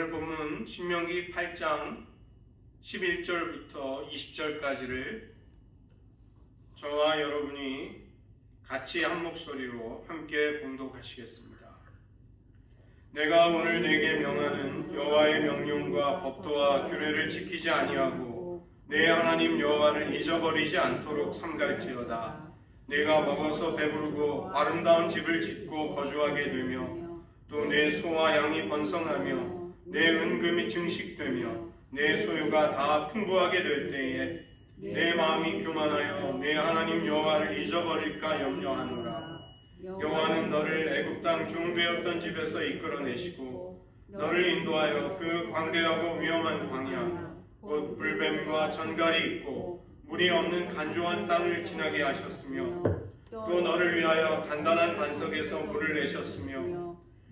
오늘 본문 신명기 8장 11절부터 20절까지를 저와 여러분이 같이 한 목소리로 함께 봉독하시겠습니다. 내가 오늘 네게 명하는 여호와의 명령과 법도와 규례를 지키지 아니하고 내 하나님 여호와를 잊어버리지 않도록 삼갈지어다. 내가 먹어서 배부르고 아름다운 집을 짓고 거주하게 되며 또 내 소와 양이 번성하며 내 은금이 증식되며 내 소유가 다 풍부하게 될 때에 내 마음이 교만하여 내 하나님 여호와를 잊어버릴까 염려하노라. 여호와는 너를 애굽 땅 종되었던 집에서 이끌어내시고 너를 인도하여 그 광대하고 위험한 광야 곧 불뱀과 전갈이 있고 물이 없는 간조한 땅을 지나게 하셨으며 또 너를 위하여 단단한 반석에서 물을 내셨으며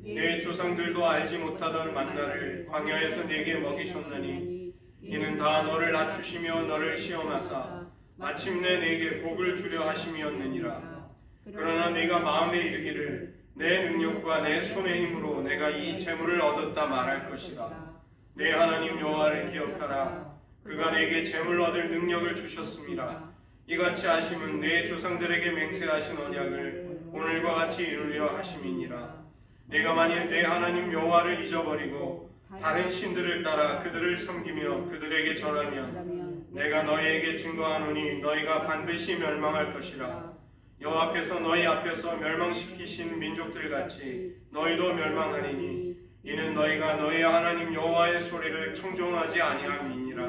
내 조상들도 알지 못하던 만나를 광야에서 네게 먹이셨나니 이는 다 너를 낮추시며 너를 시험하사 마침내 네게 복을 주려 하심이었느니라. 그러나 네가 마음에 이르기를 내 능력과 내 손의 힘으로 내가 이 재물을 얻었다 말할 것이라. 내 하나님 여호와를 기억하라. 그가 내게 재물 얻을 능력을 주셨습니다. 이같이 하심은 내 조상들에게 맹세하신 언약을 오늘과 같이 이루려 하심이니라. 내가 만일 내 하나님 여호와를 잊어버리고 다른 신들을 따라 그들을 섬기며 그들에게 절하면 내가 너희에게 증거하노니 너희가 반드시 멸망할 것이라. 여호와 앞에서 너희 앞에서 멸망시키신 민족들같이 너희도 멸망하리니 이는 너희가 너희 하나님 여호와의 소리를 청종하지 아니함이니라.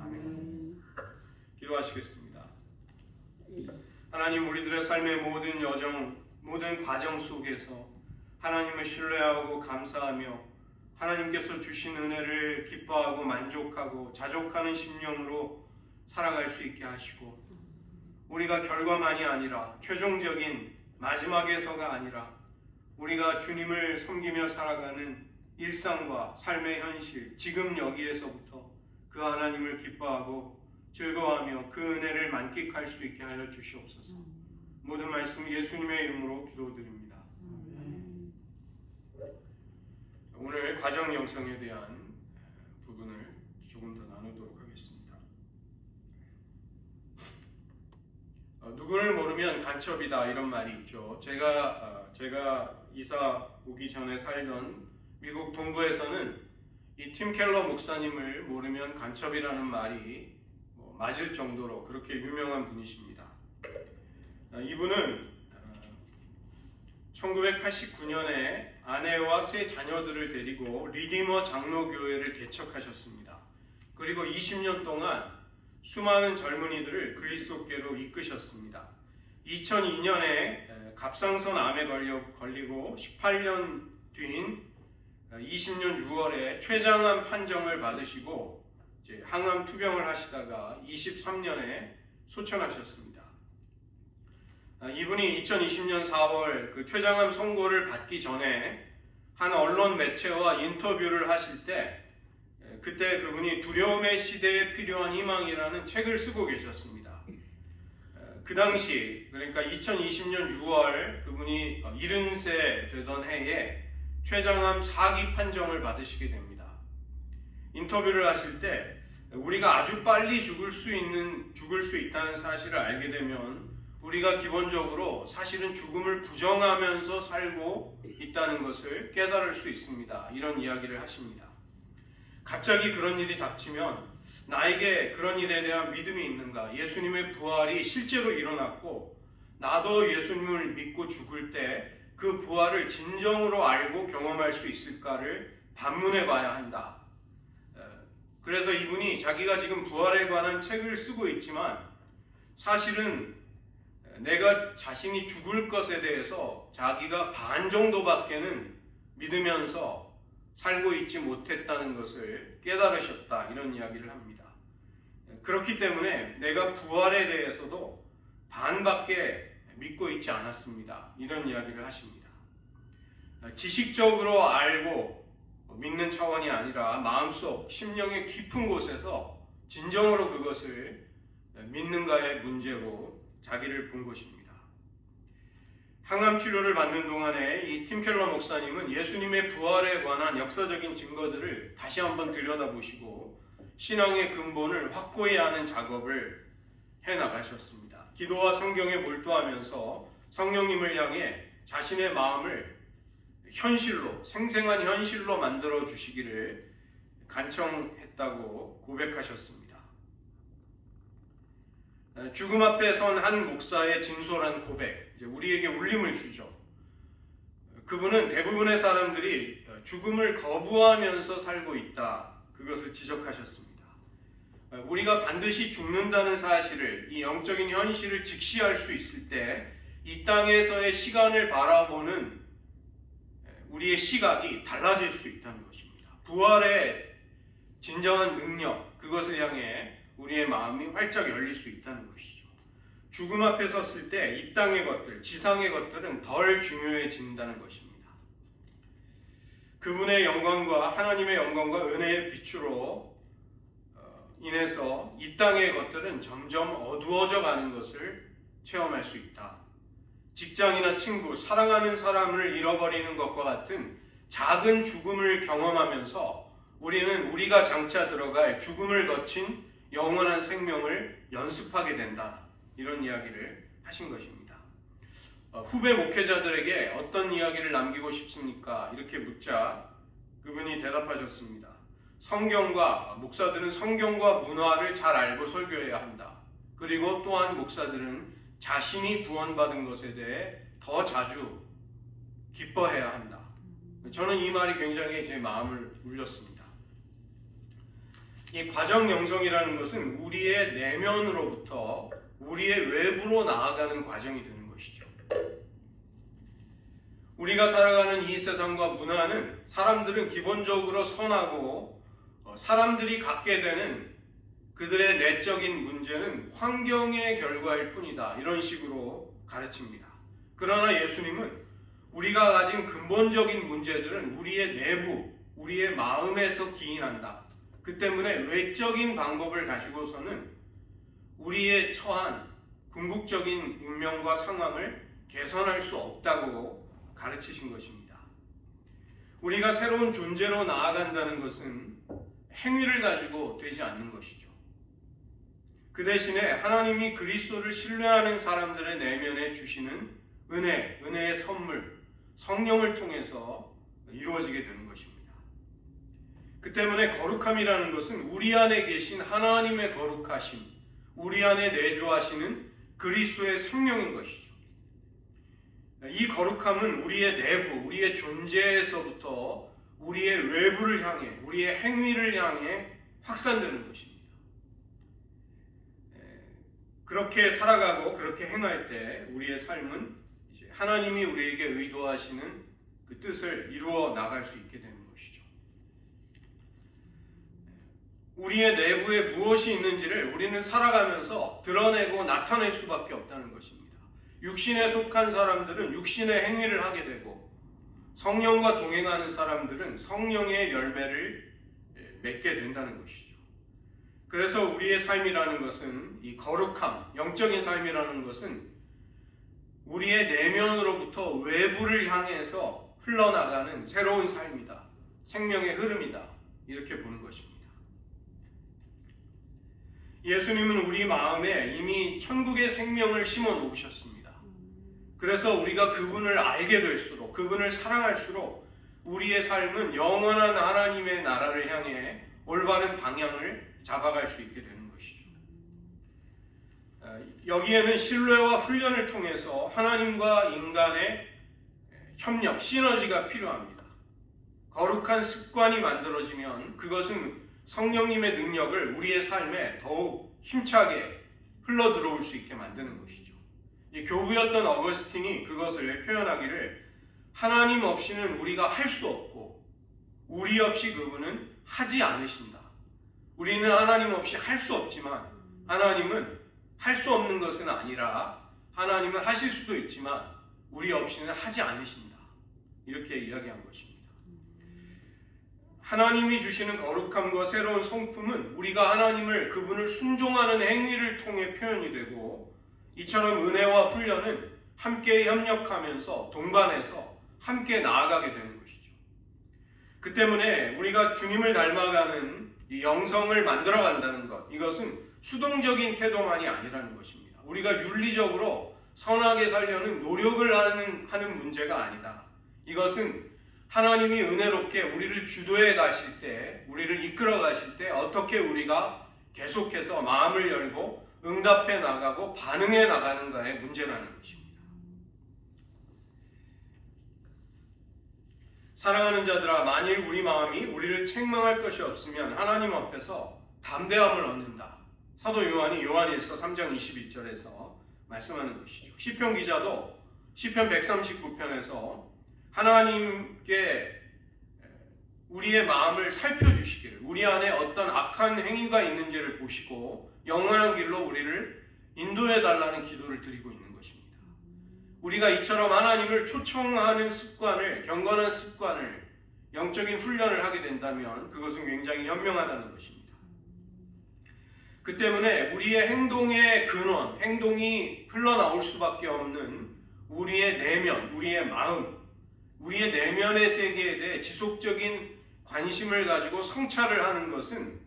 아멘. 기도하시겠습니다. 하나님, 우리들의 삶의 모든 여정, 모든 과정 속에서 하나님을 신뢰하고 감사하며 하나님께서 주신 은혜를 기뻐하고 만족하고 자족하는 심령으로 살아갈 수 있게 하시고, 우리가 결과만이 아니라 최종적인 마지막에서가 아니라 우리가 주님을 섬기며 살아가는 일상과 삶의 현실, 지금 여기에서부터 그 하나님을 기뻐하고 즐거워하며 그 은혜를 만끽할 수 있게 하여 주시옵소서. 모든 말씀 예수님의 이름으로 기도드립니다. 오늘 과정 영성에 대한 부분을 조금 더 나누도록 하겠습니다. 누구를 모르면 간첩이다, 이런 말이 있죠. 제가 이사 오기 전에 살던 미국 동부에서는 이 팀 켈러 목사님을 모르면 간첩이라는 말이 맞을 정도로 그렇게 유명한 분이십니다. 이분은 1989년에 아내와 세 자녀들을 데리고 리디머 장로교회를 개척하셨습니다. 그리고 20년 동안 수많은 젊은이들을 그리스도께로 이끄셨습니다. 2002년에 갑상선 암에 걸리고 18년 뒤인 20년 6월에 췌장암 판정을 받으시고 이제 항암 투병을 하시다가 23년에 소천하셨습니다. 이분이 2020년 4월 그 췌장암 선고를 받기 전에 한 언론 매체와 인터뷰를 하실 때 그때 그분이 두려움의 시대에 필요한 희망이라는 책을 쓰고 계셨습니다. 그 당시, 그러니까 2020년 6월 그분이 70세 되던 해에 췌장암 4기 판정을 받으시게 됩니다. 인터뷰를 하실 때 우리가 아주 빨리 죽을 수 있다는 사실을 알게 되면 우리가 기본적으로 사실은 죽음을 부정하면서 살고 있다는 것을 깨달을 수 있습니다. 이런 이야기를 하십니다. 갑자기 그런 일이 닥치면 나에게 그런 일에 대한 믿음이 있는가? 예수님의 부활이 실제로 일어났고 나도 예수님을 믿고 죽을 때 그 부활을 진정으로 알고 경험할 수 있을까를 반문해 봐야 한다. 그래서 이분이 자기가 지금 부활에 관한 책을 쓰고 있지만 사실은 내가 자신이 죽을 것에 대해서 자기가 반 정도밖에는 믿으면서 살고 있지 못했다는 것을 깨달으셨다, 이런 이야기를 합니다. 그렇기 때문에 내가 부활에 대해서도 반밖에 믿고 있지 않았습니다, 이런 이야기를 하십니다. 지식적으로 알고 믿는 차원이 아니라 마음속 심령의 깊은 곳에서 진정으로 그것을 믿는가의 문제로 자기를 본 것입니다. 항암 치료를 받는 동안에 이 팀 켈러 목사님은 예수님의 부활에 관한 역사적인 증거들을 다시 한번 들여다보시고 신앙의 근본을 확고히 아는 작업을 해나가셨습니다. 기도와 성경에 몰두하면서 성령님을 향해 자신의 마음을 현실로, 생생한 현실로 만들어 주시기를 간청했다고 고백하셨습니다. 죽음 앞에 선 한 목사의 진솔한 고백, 우리에게 울림을 주죠. 그분은 대부분의 사람들이 죽음을 거부하면서 살고 있다, 그것을 지적하셨습니다. 우리가 반드시 죽는다는 사실을, 이 영적인 현실을 직시할 수 있을 때 이 땅에서의 시간을 바라보는 우리의 시각이 달라질 수 있다는 것입니다. 부활의 진정한 능력, 그것을 향해 우리의 마음이 활짝 열릴 수 있다는 것이죠. 죽음 앞에 섰을 때 이 땅의 것들, 지상의 것들은 덜 중요해진다는 것입니다. 그분의 영광과 하나님의 영광과 은혜의 빛으로 인해서 이 땅의 것들은 점점 어두워져 가는 것을 체험할 수 있다. 직장이나 친구, 사랑하는 사람을 잃어버리는 것과 같은 작은 죽음을 경험하면서 우리는 우리가 장차 들어갈 죽음을 거친 영원한 생명을 연습하게 된다. 이런 이야기를 하신 것입니다. 후배 목회자들에게 어떤 이야기를 남기고 싶습니까? 이렇게 묻자 그분이 대답하셨습니다. 목사들은 성경과 문화를 잘 알고 설교해야 한다. 그리고 또한 목사들은 자신이 구원받은 것에 대해 더 자주 기뻐해야 한다. 저는 이 말이 굉장히 제 마음을 울렸습니다. 이 과정 영성이라는 것은 우리의 내면으로부터 우리의 외부로 나아가는 과정이 되는 것이죠. 우리가 살아가는 이 세상과 문화는 사람들은 기본적으로 선하고 사람들이 갖게 되는 그들의 내적인 문제는 환경의 결과일 뿐이다. 이런 식으로 가르칩니다. 그러나 예수님은 우리가 가진 근본적인 문제들은 우리의 내부, 우리의 마음에서 기인한다. 그 때문에 외적인 방법을 가지고서는 우리의 처한 궁극적인 운명과 상황을 개선할 수 없다고 가르치신 것입니다. 우리가 새로운 존재로 나아간다는 것은 행위를 가지고 되지 않는 것이죠. 그 대신에 하나님이 그리스도를 신뢰하는 사람들의 내면에 주시는 은혜의 선물, 성령을 통해서 이루어지게 되는 것입니다. 그 때문에 거룩함이라는 것은 우리 안에 계신 하나님의 거룩하심, 우리 안에 내주하시는 그리스도의 생명인 것이죠. 이 거룩함은 우리의 내부, 우리의 존재에서부터 우리의 외부를 향해, 우리의 행위를 향해 확산되는 것입니다. 그렇게 살아가고 그렇게 행할 때 우리의 삶은 이제 하나님이 우리에게 의도하시는 그 뜻을 이루어 나갈 수 있게 되는 것이죠. 우리의 내부에 무엇이 있는지를 우리는 살아가면서 드러내고 나타낼 수밖에 없다는 것입니다. 육신에 속한 사람들은 육신의 행위를 하게 되고 성령과 동행하는 사람들은 성령의 열매를 맺게 된다는 것이죠. 그래서 우리의 삶이라는 것은 이 거룩함, 영적인 삶이라는 것은 우리의 내면으로부터 외부를 향해서 흘러나가는 새로운 삶이다. 생명의 흐름이다. 이렇게 보는 것입니다. 예수님은 우리 마음에 이미 천국의 생명을 심어 놓으셨습니다. 그래서 우리가 그분을 알게 될수록, 그분을 사랑할수록 우리의 삶은 영원한 하나님의 나라를 향해 올바른 방향을 잡아갈 수 있게 되는 것이죠. 여기에는 신뢰와 훈련을 통해서 하나님과 인간의 협력, 시너지가 필요합니다. 거룩한 습관이 만들어지면 그것은 성령님의 능력을 우리의 삶에 더욱 힘차게 흘러 들어올 수 있게 만드는 것이죠. 이 교부였던 어거스틴이 그것을 표현하기를 하나님 없이는 우리가 할 수 없고 우리 없이 그분은 하지 않으신다. 우리는 하나님 없이 할 수 없지만 하나님은 할 수 없는 것은 아니라 하나님은 하실 수도 있지만 우리 없이는 하지 않으신다. 이렇게 이야기한 것입니다. 하나님이 주시는 거룩함과 새로운 성품은 우리가 하나님을, 그분을 순종하는 행위를 통해 표현이 되고, 이처럼 은혜와 훈련은 함께 협력하면서 동반해서 함께 나아가게 되는 것이죠. 그 때문에 우리가 주님을 닮아가는 이 영성을 만들어 간다는 것, 이것은 수동적인 태도만이 아니라는 것입니다. 우리가 윤리적으로 선하게 살려는 노력을 하는 문제가 아니다. 이것은 하나님이 은혜롭게 우리를 주도해 가실 때, 우리를 이끌어 가실 때 어떻게 우리가 계속해서 마음을 열고 응답해 나가고 반응해 나가는가의 문제라는 것입니다. 사랑하는 자들아, 만일 우리 마음이 우리를 책망할 것이 없으면 하나님 앞에서 담대함을 얻는다. 사도 요한이 요한일서 3장 21절에서 말씀하는 것이죠. 시편 기자도 시편 139편에서 하나님께 우리의 마음을 살펴주시기를, 우리 안에 어떤 악한 행위가 있는지를 보시고 영원한 길로 우리를 인도해 달라는 기도를 드리고 있는 것입니다. 우리가 이처럼 하나님을 초청하는 습관을, 경건한 습관을, 영적인 훈련을 하게 된다면 그것은 굉장히 현명하다는 것입니다. 그 때문에 우리의 행동의 근원, 행동이 흘러나올 수밖에 없는 우리의 내면, 우리의 마음, 우리의 내면의 세계에 대해 지속적인 관심을 가지고 성찰을 하는 것은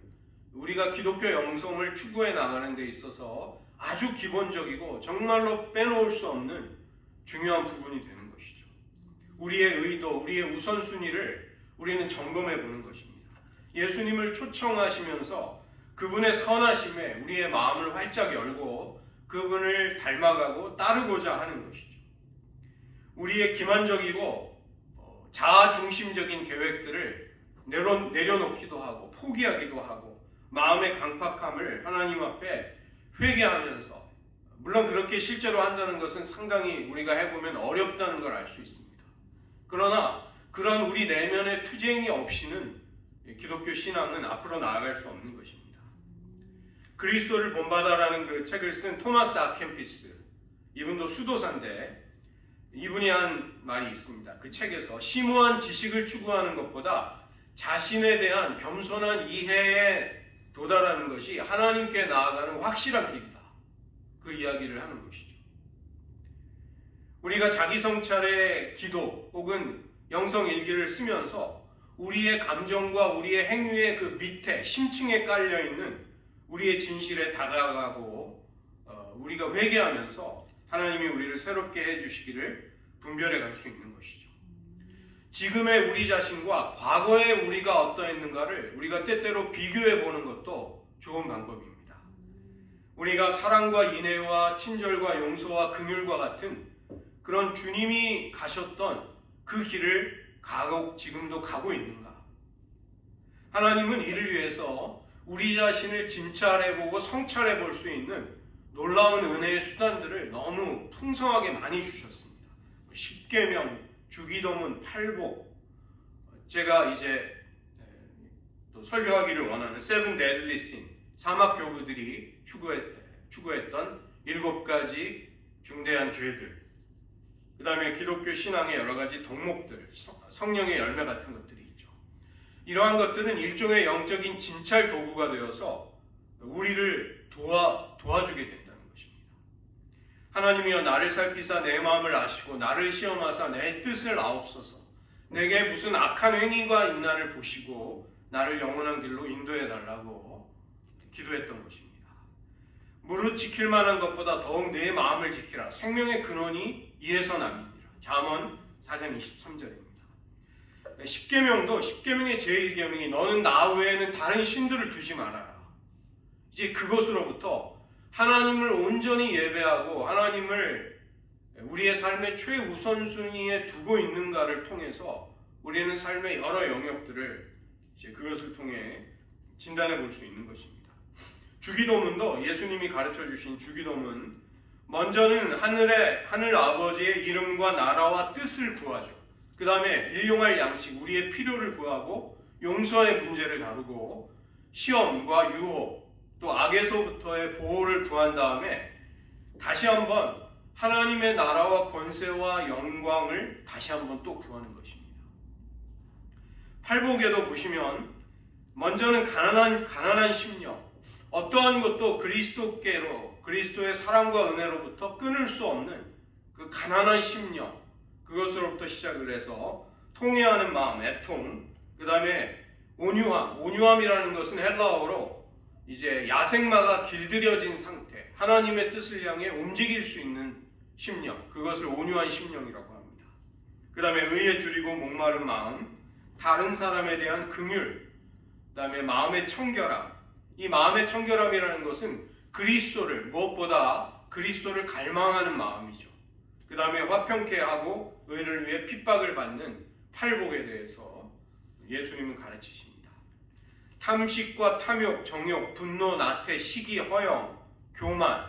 우리가 기독교 영성을 추구해 나가는 데 있어서 아주 기본적이고 정말로 빼놓을 수 없는 중요한 부분이 되는 것이죠. 우리의 의도, 우리의 우선순위를 우리는 점검해 보는 것입니다. 예수님을 초청하시면서 그분의 선하심에 우리의 마음을 활짝 열고 그분을 닮아가고 따르고자 하는 것이죠. 우리의 기만적이고 자아중심적인 계획들을 내려놓기도 하고 포기하기도 하고 마음의 강팍함을 하나님 앞에 회개하면서, 물론 그렇게 실제로 한다는 것은 상당히 우리가 해보면 어렵다는 걸 알 수 있습니다. 그러나 그런 우리 내면의 투쟁이 없이는 기독교 신앙은 앞으로 나아갈 수 없는 것입니다. 그리스도를 본받아라는 그 책을 쓴 토마스 아켄피스, 이분도 수도사인데 이분이 한 말이 있습니다. 그 책에서 심오한 지식을 추구하는 것보다 자신에 대한 겸손한 이해에 도달하는 것이 하나님께 나아가는 확실한 길이다. 그 이야기를 하는 것이죠. 우리가 자기 성찰의 기도 혹은 영성 일기를 쓰면서 우리의 감정과 우리의 행위의 그 밑에 심층에 깔려 있는 우리의 진실에 다가가고 우리가 회개하면서 하나님이 우리를 새롭게 해주시기를 분별해 갈 수 있는 것이죠. 지금의 우리 자신과 과거의 우리가 어떠했는가를 우리가 때때로 비교해 보는 것도 좋은 방법입니다. 우리가 사랑과 인애와 친절과 용서와 긍휼과 같은 그런 주님이 가셨던 그 길을 지금도 가고 있는가? 하나님은 이를 위해서 우리 자신을 진찰해보고 성찰해볼 수 있는 놀라운 은혜의 수단들을 너무 풍성하게 많이 주셨습니다. 십계명, 주기도문, 팔복, 제가 이제 또 설교하기를 원하는 세븐 데들리 신, 사막교부들이 추구했던 7가지 중대한 죄들, 그 다음에 기독교 신앙의 여러 가지 덕목들, 성령의 열매 같은 것들이 있죠. 이러한 것들은 일종의 영적인 진찰 도구가 되어서 우리를 도와주게 된다는 것입니다. 하나님이여 나를 살피사 내 마음을 아시고 나를 시험하사 내 뜻을 아옵소서. 내게 무슨 악한 행위가 있나를 보시고 나를 영원한 길로 인도해 달라고 기도했던 것입니다. 무릇 지킬 만한 것보다 더욱 내 마음을 지키라. 생명의 근원이 이에서 납니다. 잠언 4장 23절입니다. 십계명의 제1계명이 너는 나 외에는 다른 신들을 두지 말아라. 이제 그것으로부터 하나님을 온전히 예배하고 하나님을 우리의 삶의 최우선순위에 두고 있는가를 통해서 우리는 삶의 여러 영역들을 이제 그것을 통해 진단해 볼 수 있는 것입니다. 주기도문도 예수님이 가르쳐 주신 주기도문, 먼저는 하늘 아버지의 이름과 나라와 뜻을 구하죠. 그 다음에 일용할 양식, 우리의 필요를 구하고 용서의 문제를 다루고 시험과 유혹, 또 악에서부터의 보호를 구한 다음에 다시 한번 하나님의 나라와 권세와 영광을 다시 한번 또 구하는 것입니다. 팔복에도 보시면 먼저는 가난한 심령, 어떠한 것도 그리스도께로, 그리스도의 사랑과 은혜로부터 끊을 수 없는 그 가난한 심령, 그것으로부터 시작을 해서 통회하는 마음, 애통, 그 다음에 온유함이라는 것은 헬라어로 이제 야생마가 길들여진 상태, 하나님의 뜻을 향해 움직일 수 있는 심령, 그것을 온유한 심령이라고 합니다. 그 다음에 의에 줄이고 목마른 마음, 다른 사람에 대한 긍휼, 그 다음에 마음의 청결함. 이 마음의 청결함이라는 것은 그리스도를, 무엇보다 그리스도를 갈망하는 마음이죠. 그 다음에 화평케 하고 의를 위해 핍박을 받는 팔복에 대해서 예수님은 가르치십니다. 탐식과 탐욕, 정욕, 분노, 나태, 시기, 허영, 교만에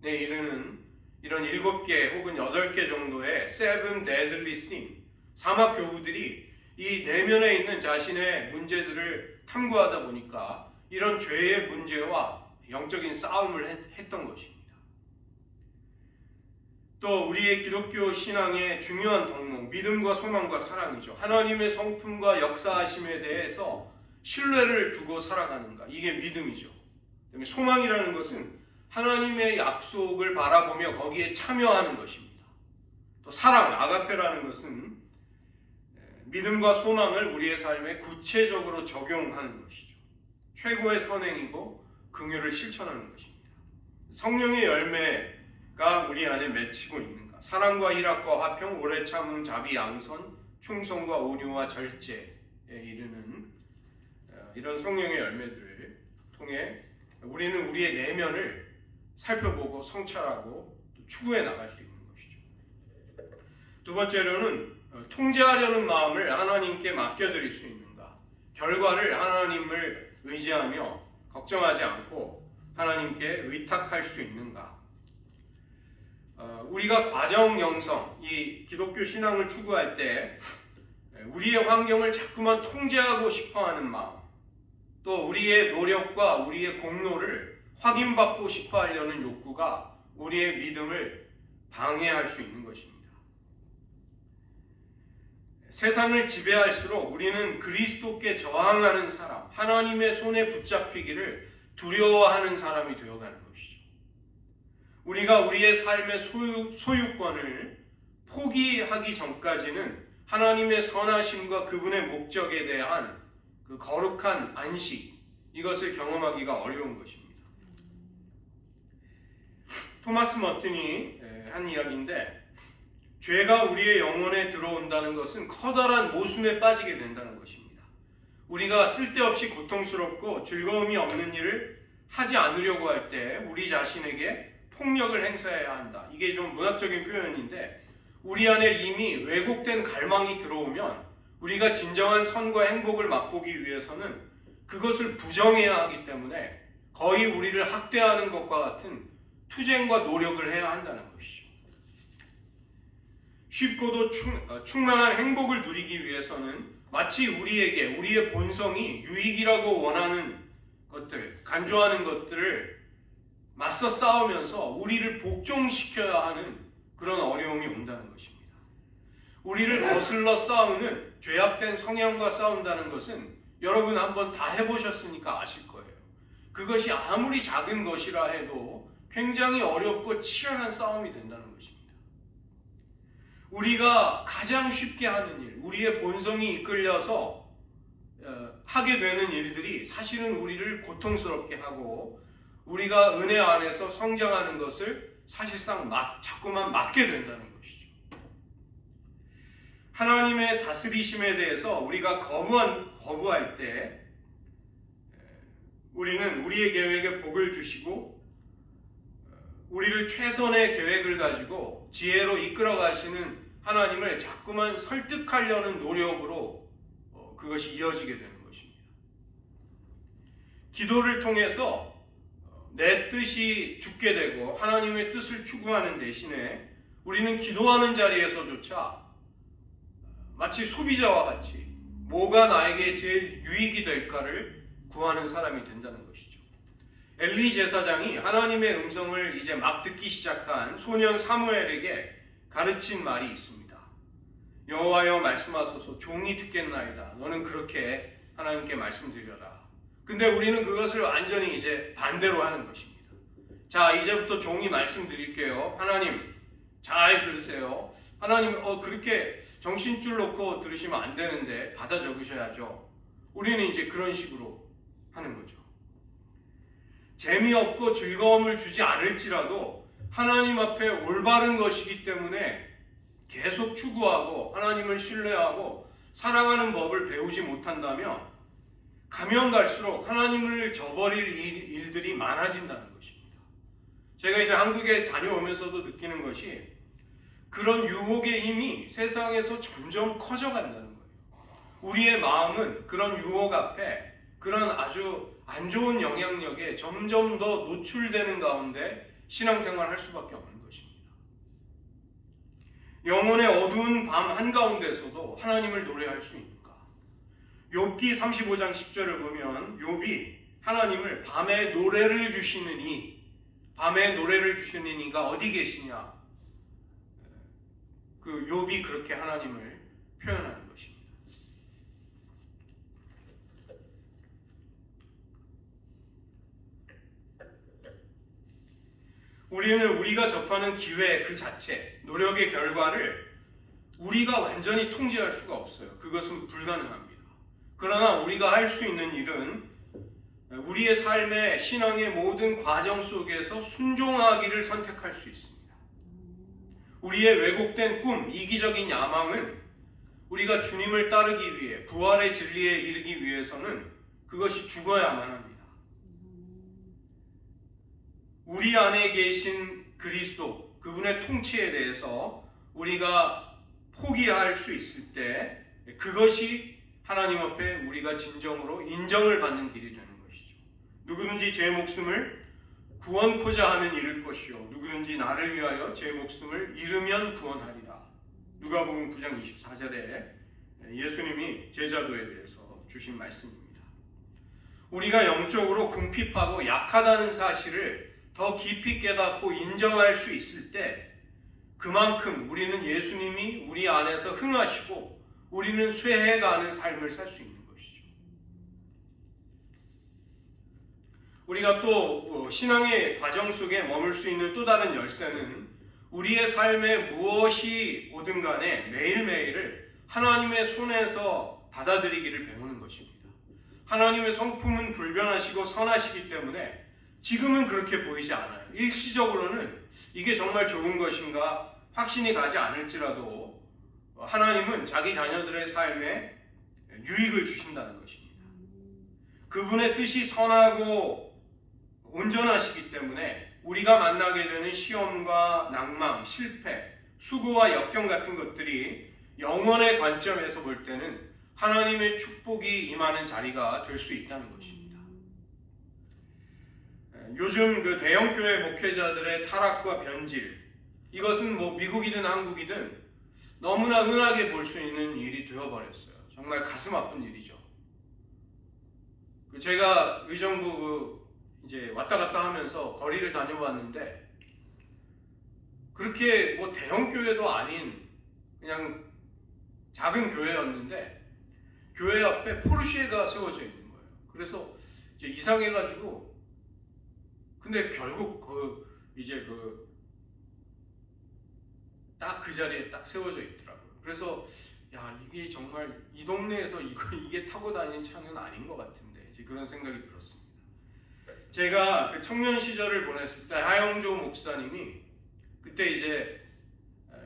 이르는 이런 7개 혹은 8개 정도의 seven deadly sin, 사막 교부들이 이 내면에 있는 자신의 문제들을 탐구하다 보니까 이런 죄의 문제와 영적인 싸움을 했던 것입니다. 또 우리의 기독교 신앙의 중요한 덕목, 믿음과 소망과 사랑이죠. 하나님의 성품과 역사하심에 대해서 신뢰를 두고 살아가는가, 이게 믿음이죠. 그다음에 소망이라는 것은 하나님의 약속을 바라보며 거기에 참여하는 것입니다. 또 사랑, 아가페라는 것은 믿음과 소망을 우리의 삶에 구체적으로 적용하는 것이죠. 최고의 선행이고 긍휼을 실천하는 것입니다. 성령의 열매가 우리 안에 맺히고 있는가? 사랑과 희락과 화평, 오래 참음, 자비, 양선, 충성과 온유와 절제에 이르는 이런 성령의 열매들을 통해 우리는 우리의 내면을 살펴보고 성찰하고 또 추구해 나갈 수 있는 것이죠. 두 번째로는 통제하려는 마음을 하나님께 맡겨드릴 수 있는가? 결과를 하나님을 의지하며 걱정하지 않고 하나님께 의탁할 수 있는가? 우리가 과정 영성, 이 기독교 신앙을 추구할 때 우리의 환경을 자꾸만 통제하고 싶어하는 마음, 또 우리의 노력과 우리의 공로를 확인받고 싶어하려는 욕구가 우리의 믿음을 방해할 수 있는 것입니다. 세상을 지배할수록 우리는 그리스도께 저항하는 사람, 하나님의 손에 붙잡히기를 두려워하는 사람이 되어가는 것이죠. 우리가 우리의 삶의 소유권을 포기하기 전까지는 하나님의 선하심과 그분의 목적에 대한 그 거룩한 안식, 이것을 경험하기가 어려운 것입니다. 토마스 머튼이 한 이야기인데, 죄가 우리의 영혼에 들어온다는 것은 커다란 모순에 빠지게 된다는 것입니다. 우리가 쓸데없이 고통스럽고 즐거움이 없는 일을 하지 않으려고 할 때 우리 자신에게 폭력을 행사해야 한다. 이게 좀 문학적인 표현인데, 우리 안에 이미 왜곡된 갈망이 들어오면 우리가 진정한 선과 행복을 맛보기 위해서는 그것을 부정해야 하기 때문에 거의 우리를 학대하는 것과 같은 투쟁과 노력을 해야 한다는 것이죠. 쉽고도 충만한 행복을 누리기 위해서는 마치 우리에게 우리의 본성이 유익이라고 원하는 것들, 간주하는 것들을 맞서 싸우면서 우리를 복종시켜야 하는 그런 어려움이 온다는 것입니다. 우리를 거슬러 싸우는 죄악된 성향과 싸운다는 것은 여러분 한번 다 해보셨으니까 아실 거예요. 그것이 아무리 작은 것이라 해도 굉장히 어렵고 치열한 싸움이 된다는 것입니다. 우리가 가장 쉽게 하는 일, 우리의 본성이 이끌려서 하게 되는 일들이 사실은 우리를 고통스럽게 하고 우리가 은혜 안에서 성장하는 것을 사실상 자꾸만 막게 된다는 것이죠. 하나님의 다스리심에 대해서 우리가 거부할 때 우리는 우리의 계획에 복을 주시고 우리를 최선의 계획을 가지고 지혜로 이끌어 가시는 하나님을 자꾸만 설득하려는 노력으로 그것이 이어지게 되는 것입니다. 기도를 통해서 내 뜻이 죽게 되고 하나님의 뜻을 추구하는 대신에 우리는 기도하는 자리에서조차 마치 소비자와 같이 뭐가 나에게 제일 유익이 될까를 구하는 사람이 된다는 것이죠. 엘리 제사장이 하나님의 음성을 이제 막 듣기 시작한 소년 사무엘에게 가르친 말이 있습니다. 여호와여 말씀하소서, 종이 듣겠나이다. 너는 그렇게 하나님께 말씀드려라. 근데 우리는 그것을 완전히 이제 반대로 하는 것입니다. 자, 이제부터 종이 말씀드릴게요. 하나님, 잘 들으세요. 하나님 그렇게 정신줄 놓고 들으시면 안 되는데 받아 적으셔야죠. 우리는 이제 그런 식으로 하는 거죠. 재미없고 즐거움을 주지 않을지라도 하나님 앞에 올바른 것이기 때문에 계속 추구하고 하나님을 신뢰하고 사랑하는 법을 배우지 못한다면 가면 갈수록 하나님을 저버릴 일들이 많아진다는 것입니다. 제가 이제 한국에 다녀오면서도 느끼는 것이 그런 유혹의 힘이 세상에서 점점 커져간다는 거예요. 우리의 마음은 그런 유혹 앞에 그런 아주 안 좋은 영향력에 점점 더 노출되는 가운데 신앙생활을 할 수밖에 없는 것입니다. 영혼의 어두운 밤 한가운데서도 하나님을 노래할 수 있는가? 욥기 35장 10절을 보면 욥이 하나님을 밤에 노래를 주시는 이가 어디 계시냐? 그 욥이 그렇게 하나님을 표현하는 것입니다. 우리는 우리가 접하는 기회 그 자체, 노력의 결과를 우리가 완전히 통제할 수가 없어요. 그것은 불가능합니다. 그러나 우리가 할 수 있는 일은 우리의 삶의 신앙의 모든 과정 속에서 순종하기를 선택할 수 있습니다. 우리의 왜곡된 꿈, 이기적인 야망은 우리가 주님을 따르기 위해 부활의 진리에 이르기 위해서는 그것이 죽어야만 합니다. 우리 안에 계신 그리스도, 그분의 통치에 대해서 우리가 포기할 수 있을 때 그것이 하나님 앞에 우리가 진정으로 인정을 받는 길이 되는 것이죠. 누구든지 제 목숨을 구원코자 하면 잃을 것이요 누구든지 나를 위하여 제 목숨을 잃으면 구원하리라. 누가복음 9장 24절에 예수님이 제자도에 대해서 주신 말씀입니다. 우리가 영적으로 궁핍하고 약하다는 사실을 더 깊이 깨닫고 인정할 수 있을 때 그만큼 우리는 예수님이 우리 안에서 흥하시고 우리는 쇠해가는 삶을 살 수 있는 것이죠. 우리가 또 신앙의 과정 속에 머물 수 있는 또 다른 열쇠는 우리의 삶에 무엇이 오든 간에 매일매일을 하나님의 손에서 받아들이기를 배우는 것입니다. 하나님의 성품은 불변하시고 선하시기 때문에 지금은 그렇게 보이지 않아요. 일시적으로는 이게 정말 좋은 것인가 확신이 가지 않을지라도 하나님은 자기 자녀들의 삶에 유익을 주신다는 것입니다. 그분의 뜻이 선하고 온전하시기 때문에 우리가 만나게 되는 시험과 낭망, 실패, 수고와 역경 같은 것들이 영원의 관점에서 볼 때는 하나님의 축복이 임하는 자리가 될 수 있다는 것입니다. 요즘 그 대형교회 목회자들의 타락과 변질, 이것은 미국이든 한국이든 너무나 흔하게 볼 수 있는 일이 되어버렸어요. 정말 가슴 아픈 일이죠. 제가 의정부 이제 왔다 갔다 하면서 거리를 다녀봤는데 그렇게 대형 교회도 아닌 그냥 작은 교회였는데 교회 앞에 포르쉐가 세워져 있는 거예요. 그래서 이제 이상해가지고 근데 결국 딱 그 자리에 딱 세워져 있더라고요. 그래서 이게 정말 이 동네에서 이게 타고 다니는 차는 아닌 것 같은데 이제 그런 생각이 들었습니다. 제가 그 청년 시절을 보냈을 때 하영조 목사님이 그때 이제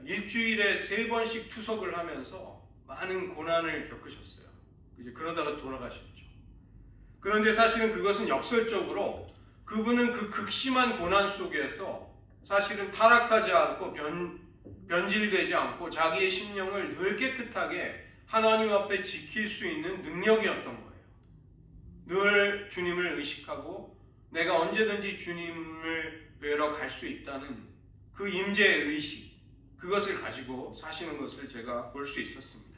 일주일에 3번씩 투석을 하면서 많은 고난을 겪으셨어요. 이제 그러다가 돌아가셨죠. 그런데 사실은 그것은 역설적으로 그분은 그 극심한 고난 속에서 사실은 타락하지 않고 변질되지 않고 자기의 심령을 늘 깨끗하게 하나님 앞에 지킬 수 있는 능력이었던 거예요. 늘 주님을 의식하고 내가 언제든지 주님을 뵈러 갈 수 있다는 그 임재의 의식, 그것을 가지고 사시는 것을 제가 볼 수 있었습니다.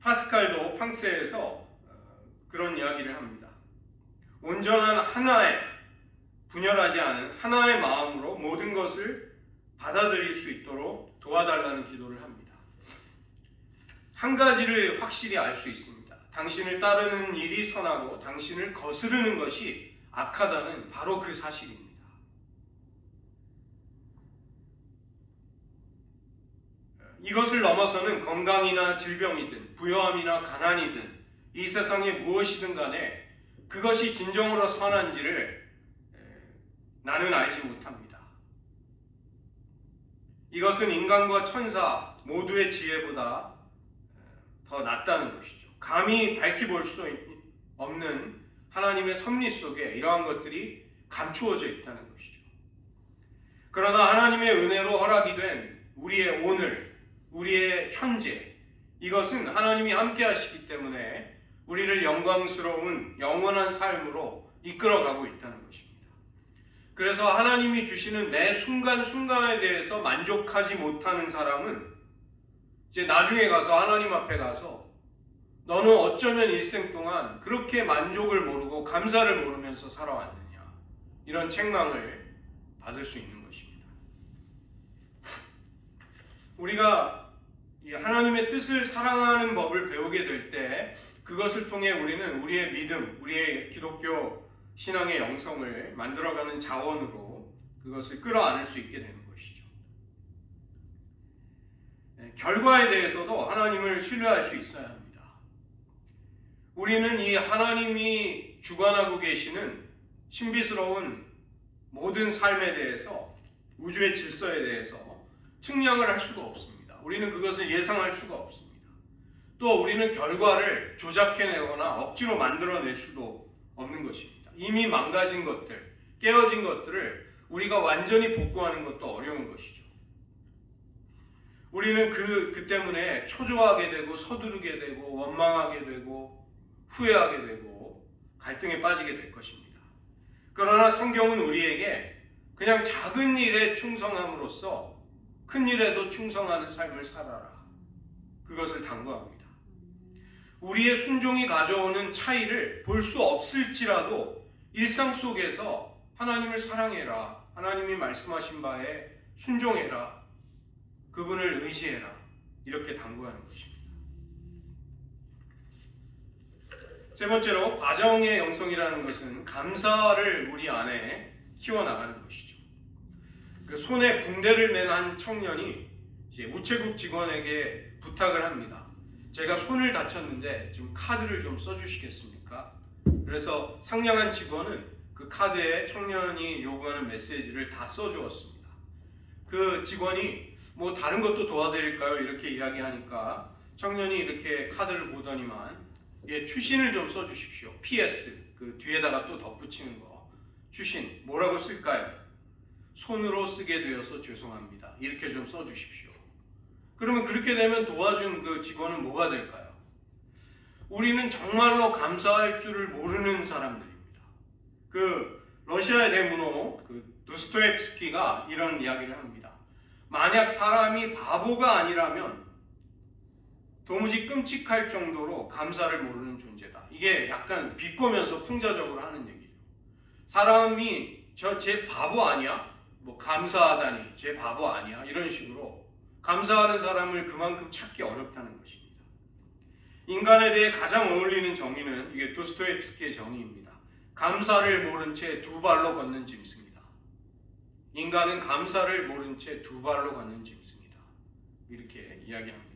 파스칼도 팡세에서 그런 이야기를 합니다. 온전한 하나의 분열하지 않은 하나의 마음으로 모든 것을 받아들일 수 있도록 도와달라는 기도를 합니다. 한 가지를 확실히 알 수 있습니다. 당신을 따르는 일이 선하고 당신을 거스르는 것이 악하다는 바로 그 사실입니다. 이것을 넘어서는 건강이나 질병이든 부요함이나 가난이든 이 세상에 무엇이든 간에 그것이 진정으로 선한지를 나는 알지 못합니다. 이것은 인간과 천사 모두의 지혜보다 더 낫다는 것이죠. 감히 밝히 볼 수 없는 하나님의 섭리 속에 이러한 것들이 감추어져 있다는 것이죠. 그러나 하나님의 은혜로 허락이 된 우리의 오늘, 우리의 현재, 이것은 하나님이 함께 하시기 때문에 우리를 영광스러운 영원한 삶으로 이끌어가고 있다는 것입니다. 그래서 하나님이 주시는 매 순간순간에 대해서 만족하지 못하는 사람은 이제 나중에 가서 하나님 앞에 가서 너는 어쩌면 일생 동안 그렇게 만족을 모르고 감사를 모르면서 살아왔느냐, 이런 책망을 받을 수 있는 것입니다. 우리가 이 하나님의 뜻을 사랑하는 법을 배우게 될 때 그것을 통해 우리는 우리의 믿음, 우리의 기독교 신앙의 영성을 만들어가는 자원으로 그것을 끌어안을 수 있게 되는 것이죠. 결과에 대해서도 하나님을 신뢰할 수 있어야 합니다. 우리는 이 하나님이 주관하고 계시는 신비스러운 모든 삶에 대해서, 우주의 질서에 대해서 측량을 할 수가 없습니다. 우리는 그것을 예상할 수가 없습니다. 또 우리는 결과를 조작해내거나 억지로 만들어낼 수도 없는 것입니다. 이미 망가진 것들, 깨어진 것들을 우리가 완전히 복구하는 것도 어려운 것이죠. 우리는 그 때문에 초조하게 되고 서두르게 되고 원망하게 되고 후회하게 되고 갈등에 빠지게 될 것입니다. 그러나 성경은 우리에게 그냥 작은 일에 충성함으로써 큰 일에도 충성하는 삶을 살아라, 그것을 당부합니다. 우리의 순종이 가져오는 차이를 볼 수 없을지라도 일상 속에서 하나님을 사랑해라, 하나님이 말씀하신 바에 순종해라, 그분을 의지해라, 이렇게 당부하는 것입니다. 세 번째로 과정의 영성이라는 것은 감사를 우리 안에 키워나가는 것이죠. 그 손에 붕대를 맨 한 청년이 이제 우체국 직원에게 부탁을 합니다. 제가 손을 다쳤는데 지금 카드를 좀 써주시겠습니까? 그래서 상냥한 직원은 그 카드에 청년이 요구하는 메시지를 다 써주었습니다. 그 직원이 뭐 다른 것도 도와드릴까요? 이렇게 이야기하니까 청년이 이렇게 카드를 보더니만 추신을 좀 써주십시오. PS, 그 뒤에다가 또 덧붙이는 거. 추신, 뭐라고 쓸까요? 손으로 쓰게 되어서 죄송합니다. 이렇게 좀 써주십시오. 그러면 그렇게 되면 도와준 그 직원은 뭐가 될까요? 우리는 정말로 감사할 줄을 모르는 사람들입니다. 그 러시아의 대문호 도스토옙스키가 이런 이야기를 합니다. 만약 사람이 바보가 아니라면 도무지 끔찍할 정도로 감사를 모르는 존재다. 이게 약간 비꼬면서 풍자적으로 하는 얘기죠. 사람이 쟤 바보 아니야? 뭐 감사하다니 쟤 바보 아니야? 이런 식으로 감사하는 사람을 그만큼 찾기 어렵다는 것입니다. 인간에 대해 가장 어울리는 정의는 이게 도스토옙스키의 정의입니다. 감사를 모른 채 두 발로 걷는 짐승이다. 인간은 감사를 모른 채 두 발로 걷는 짐승이다. 이렇게 이야기합니다.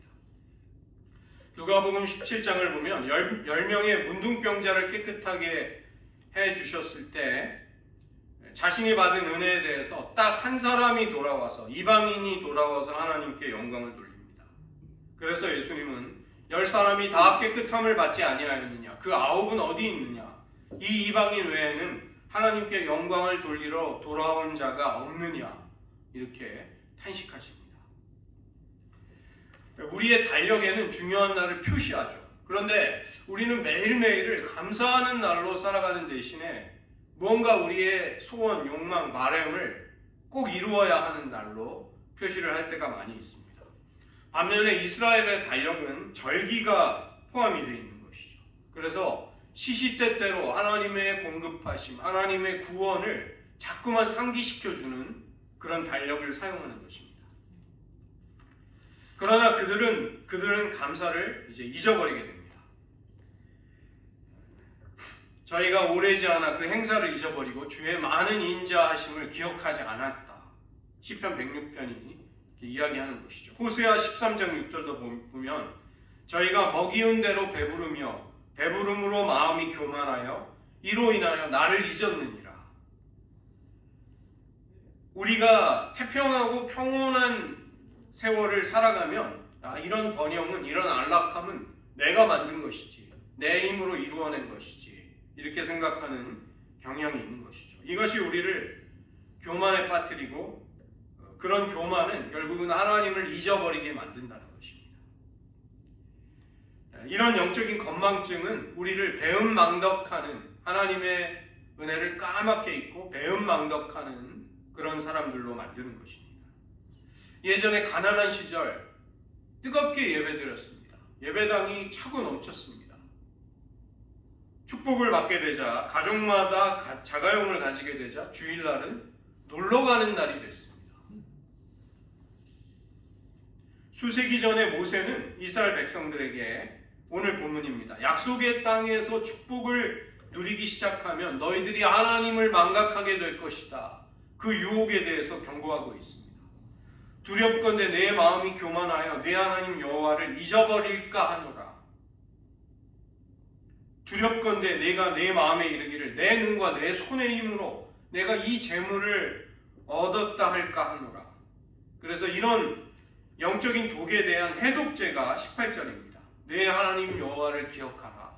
누가복음 17장을 보면 10명의 문둥병자를 깨끗하게 해주셨을 때 자신이 받은 은혜에 대해서 딱 한 사람이 돌아와서, 이방인이 돌아와서 하나님께 영광을 돌립니다. 그래서 예수님은 10사람이 다 깨끗함을 받지 아니하였느냐? 그 9은 어디 있느냐? 이 이방인 외에는 하나님께 영광을 돌리러 돌아온 자가 없느냐? 이렇게 탄식하십니다. 우리의 달력에는 중요한 날을 표시하죠. 그런데 우리는 매일매일을 감사하는 날로 살아가는 대신에 무언가 우리의 소원, 욕망, 바람을 꼭 이루어야 하는 날로 표시를 할 때가 많이 있습니다. 반면에 이스라엘의 달력은 절기가 포함이 되어 있는 것이죠. 그래서 시시때때로 하나님의 공급하심, 하나님의 구원을 자꾸만 상기시켜주는 그런 달력을 사용하는 것입니다. 그러나 그들은 감사를 이제 잊어버리게 됩니다. 저희가 오래지 않아 그 행사를 잊어버리고 주의 많은 인자하심을 기억하지 않았다. 시편 106편이 이야기하는 것이죠. 호세아 13장 6절도 보면 저희가 먹이운 대로 배부르며 배부름으로 마음이 교만하여 이로 인하여 나를 잊었느니라. 우리가 태평하고 평온한 세월을 살아가면 이런 번영은, 이런 안락함은 내가 만든 것이지, 내 힘으로 이루어낸 것이지, 이렇게 생각하는 경향이 있는 것이죠. 이것이 우리를 교만에 빠뜨리고 그런 교만은 결국은 하나님을 잊어버리게 만든다는 것입니다. 이런 영적인 건망증은 우리를 배은망덕하는, 하나님의 은혜를 까맣게 잊고 배은망덕하는 그런 사람들로 만드는 것입니다. 예전에 가난한 시절 뜨겁게 예배드렸습니다. 예배당이 차고 넘쳤습니다. 축복을 받게 되자, 가족마다 자가용을 가지게 되자 주일날은 놀러가는 날이 됐습니다. 수세기 전에 모세는 이스라엘 백성들에게, 오늘 본문입니다, 약속의 땅에서 축복을 누리기 시작하면 너희들이 하나님을 망각하게 될 것이다, 그 유혹에 대해서 경고하고 있습니다. 두렵건대 내 마음이 교만하여 내 하나님 여호와를 잊어버릴까 하노라. 두렵건대 내가 내 마음에 이르기를 내 능과 내 손의 힘으로 내가 이 재물을 얻었다 할까 하노라. 그래서 이런 영적인 독에 대한 해독제가 18절입니다. 내 하나님 여호와를 기억하라.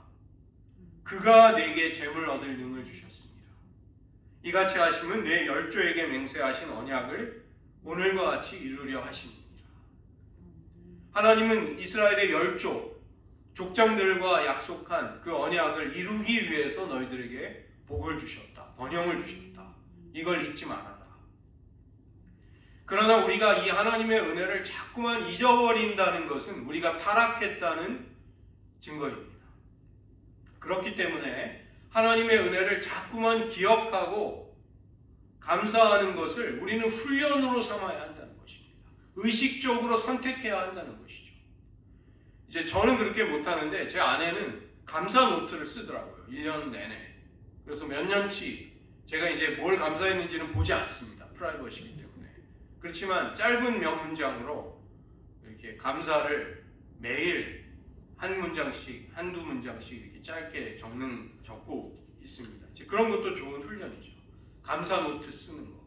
그가 내게 재물 얻을 능을 주셨습니다. 이같이 하심은 내 열조에게 맹세하신 언약을 오늘과 같이 이루려 하십니다. 하나님은 이스라엘의 열조, 족장들과 약속한 그 언약을 이루기 위해서 너희들에게 복을 주셨다, 번영을 주셨다. 이걸 잊지 말아라. 그러나 우리가 이 하나님의 은혜를 자꾸만 잊어버린다는 것은 우리가 타락했다는 증거입니다. 그렇기 때문에 하나님의 은혜를 자꾸만 기억하고 감사하는 것을 우리는 훈련으로 삼아야 한다는 것입니다. 의식적으로 선택해야 한다는 것이죠. 이제 저는 그렇게 못하는데 제 아내는 감사 노트를 쓰더라고요. 1년 내내. 그래서 몇 년치 제가 이제 뭘 감사했는지는 보지 않습니다. 프라이버시기 때문에. 그렇지만 짧은 몇 문장으로 이렇게 감사를 매일 한 문장씩, 한두 문장씩 이렇게 짧게 적고 있습니다. 이제 그런 것도 좋은 훈련이죠. 감사 노트 쓰는 거.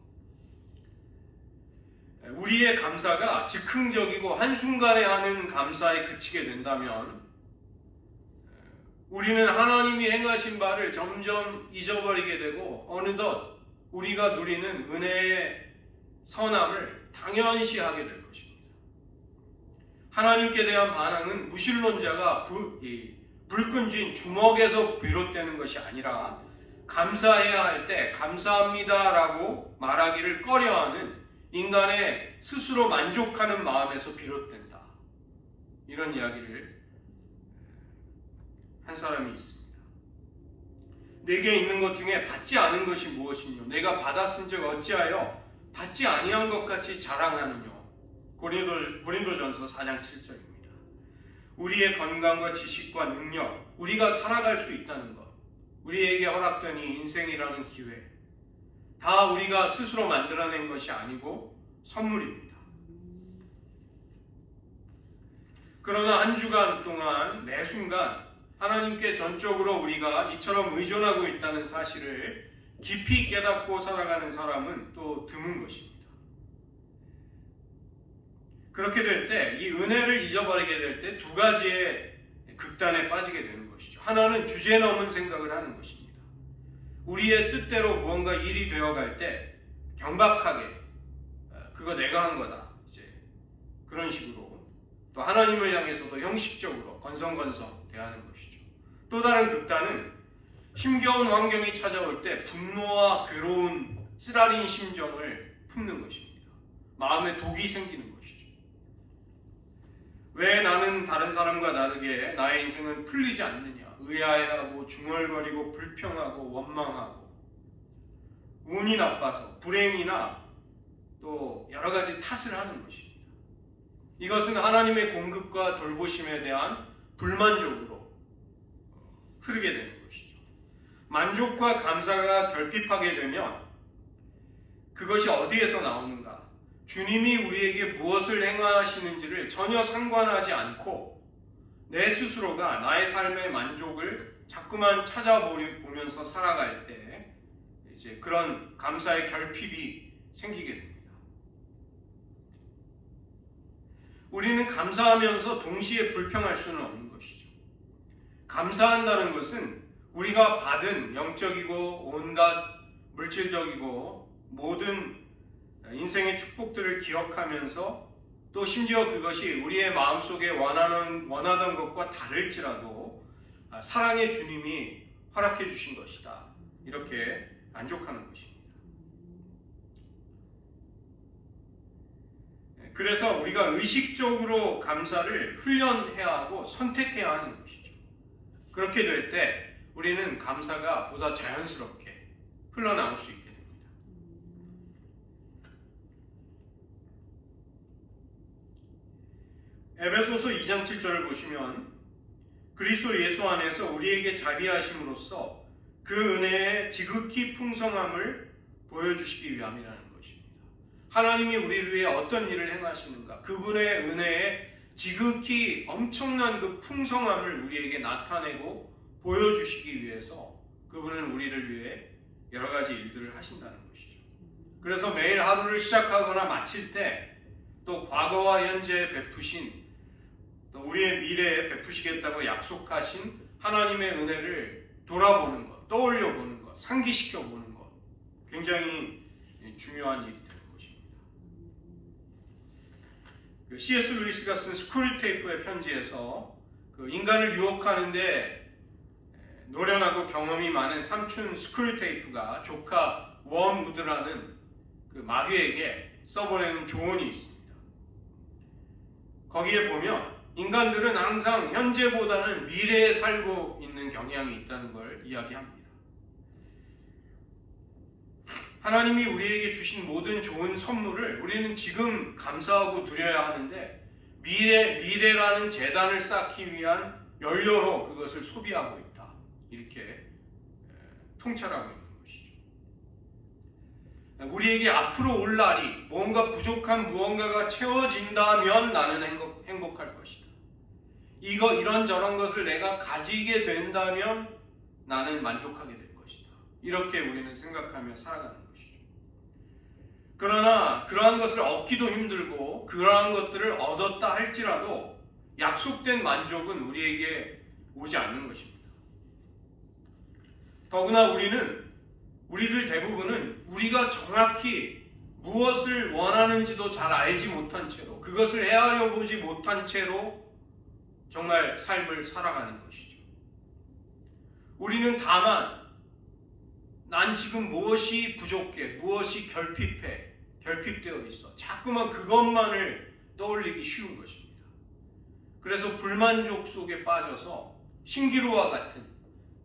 우리의 감사가 즉흥적이고 한순간에 하는 감사에 그치게 된다면 우리는 하나님이 행하신 바를 점점 잊어버리게 되고 어느덧 우리가 누리는 은혜의 선함을 당연시 하게 될 것입니다. 하나님께 대한 반항은 무신론자가 불끈 쥔 주먹에서 비롯되는 것이 아니라 감사해야 할 때 감사합니다라고 말하기를 꺼려하는 인간의 스스로 만족하는 마음에서 비롯된다. 이런 이야기를 한 사람이 있습니다. 내게 있는 것 중에 받지 않은 것이 무엇이뇨? 내가 받았은즉 어찌하여 받지 아니한 것 같이 자랑하느뇨? 고린도전서 4장 7절입니다. 우리의 건강과 지식과 능력, 우리가 살아갈 수 있다는 것, 우리에게 허락된 이 인생이라는 기회, 다 우리가 스스로 만들어낸 것이 아니고 선물입니다. 그러나 한 주간 동안 매 순간 하나님께 전적으로 우리가 이처럼 의존하고 있다는 사실을 깊이 깨닫고 살아가는 사람은 또 드문 것입니다. 그렇게 될 때, 이 은혜를 잊어버리게 될 때 두 가지의 극단에 빠지게 되는 것이죠. 하나는 주제넘은 생각을 하는 것입니다. 우리의 뜻대로 무언가 일이 되어갈 때 경박하게 그거 내가 한 거다, 이제 그런 식으로 또 하나님을 향해서도 형식적으로 건성건성 대하는 것이죠. 또 다른 극단은 힘겨운 환경이 찾아올 때 분노와 괴로운 쓰라린 심정을 품는 것입니다. 마음에 독이 생기는 것이죠. 왜 나는 다른 사람과 다르게 나의 인생은 풀리지 않느냐? 의아해하고 중얼거리고 불평하고 원망하고 운이 나빠서 불행이나 또 여러 가지 탓을 하는 것입니다. 이것은 하나님의 공급과 돌보심에 대한 불만족으로 흐르게 되는 것이죠. 만족과 감사가 결핍하게 되면 그것이 어디에서 나오는가? 주님이 우리에게 무엇을 행하시는지를 전혀 상관하지 않고 내 스스로가 나의 삶의 만족을 자꾸만 찾아보면서 살아갈 때 이제 그런 감사의 결핍이 생기게 됩니다. 우리는 감사하면서 동시에 불평할 수는 없는 것이죠. 감사한다는 것은 우리가 받은 영적이고 온갖 물질적이고 모든 인생의 축복들을 기억하면서 또 심지어 그것이 우리의 마음속에 원하던 것과 다를지라도 사랑의 주님이 허락해 주신 것이다. 이렇게 만족하는 것입니다. 그래서 우리가 의식적으로 감사를 훈련해야 하고 선택해야 하는 것이죠. 그렇게 될 때 우리는 감사가 보다 자연스럽게 흘러나올 수 있게 됩니다. 에베소서 2장 7절을 보시면 그리스도 예수 안에서 우리에게 자비하심으로써 그 은혜의 지극히 풍성함을 보여주시기 위함이라는 것입니다. 하나님이 우리를 위해 어떤 일을 행하시는가? 그분의 은혜의 지극히 엄청난 그 풍성함을 우리에게 나타내고 보여주시기 위해서 그분은 우리를 위해 여러 가지 일들을 하신다는 것이죠. 그래서 매일 하루를 시작하거나 마칠 때 또 과거와 현재에 베푸신 또 우리의 미래에 베푸시겠다고 약속하신 하나님의 은혜를 돌아보는 것, 떠올려 보는 것, 상기시켜 보는 것 굉장히 중요한 일이 되는 것입니다. C.S. 루이스가 쓴 스크류테이프의 편지에서 그 인간을 유혹하는데 노련하고 경험이 많은 삼촌 스크류테이프가 조카 웜우드라는 그 마귀에게 써보내는 조언이 있습니다. 거기에 보면 인간들은 항상 현재보다는 미래에 살고 있는 경향이 있다는 걸 이야기합니다. 하나님이 우리에게 주신 모든 좋은 선물을 우리는 지금 감사하고 누려야 하는데 미래라는 재단을 쌓기 위한 연료로 그것을 소비하고 있다. 이렇게 통찰하고 있는 것이죠. 우리에게 앞으로 올 날이 뭔가 부족한 무언가가 채워진다면 나는 행복할 것이다. 이런저런 것을 내가 가지게 된다면 나는 만족하게 될 것이다. 이렇게 우리는 생각하며 살아가는 것이죠. 그러나 그러한 것을 얻기도 힘들고 그러한 것들을 얻었다 할지라도 약속된 만족은 우리에게 오지 않는 것입니다. 더구나 우리들 대부분은 우리가 정확히 무엇을 원하는지도 잘 알지 못한 채로 그것을 헤아려 보지 못한 채로 정말 삶을 살아가는 것이죠. 우리는 다만 난 지금 무엇이 부족해, 무엇이 결핍되어 있어. 자꾸만 그것만을 떠올리기 쉬운 것입니다. 그래서 불만족 속에 빠져서 신기루와 같은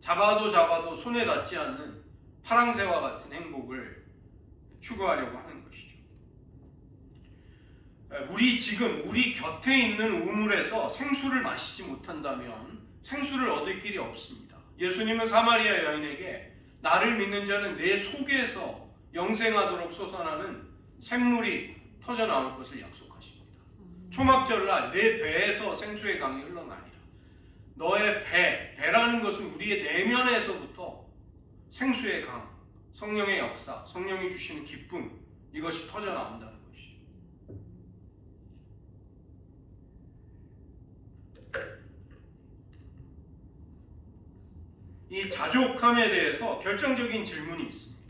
잡아도 손에 닿지 않는 파랑새와 같은 행복을 추구하려고 하는 것이죠. 우리 곁에 있는 우물에서 생수를 마시지 못한다면 생수를 얻을 길이 없습니다. 예수님은 사마리아 여인에게 나를 믿는 자는 내 속에서 영생하도록 솟아나는 샘물이 터져나올 것을 약속하십니다. 초막절날 내 배에서 생수의 강이 흘러나리라. 너의 배라는 것은 우리의 내면에서부터 생수의 강, 성령의 역사, 성령이 주시는 기쁨 이것이 터져나온다는 것이죠. 이 자족함에 대해서 결정적인 질문이 있습니다.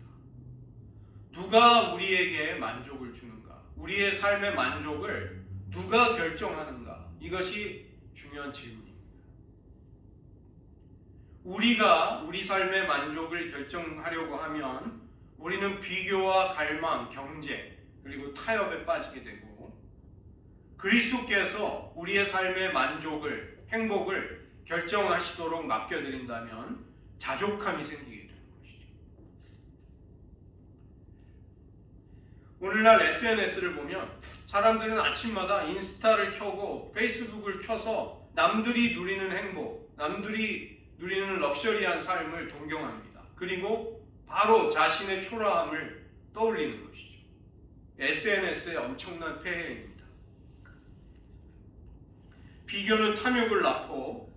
누가 우리에게 만족을 주는가? 우리의 삶의 만족을 누가 결정하는가? 이것이 중요한 질문입니다. 우리가 우리 삶의 만족을 결정하려고 하면 우리는 비교와 갈망, 경쟁, 그리고 타협에 빠지게 되고 그리스도께서 우리의 삶의 만족을, 행복을 결정하시도록 맡겨드린다면 자족함이 생기게 되는 것이죠. 오늘날 SNS를 보면 사람들은 아침마다 인스타를 켜고 페이스북을 켜서 남들이 누리는 행복, 남들이 누리는 럭셔리한 삶을 동경합니다. 그리고 바로 자신의 초라함을 떠올리는 것이죠. SNS의 엄청난 폐해입니다. 비교는 탐욕을 낳고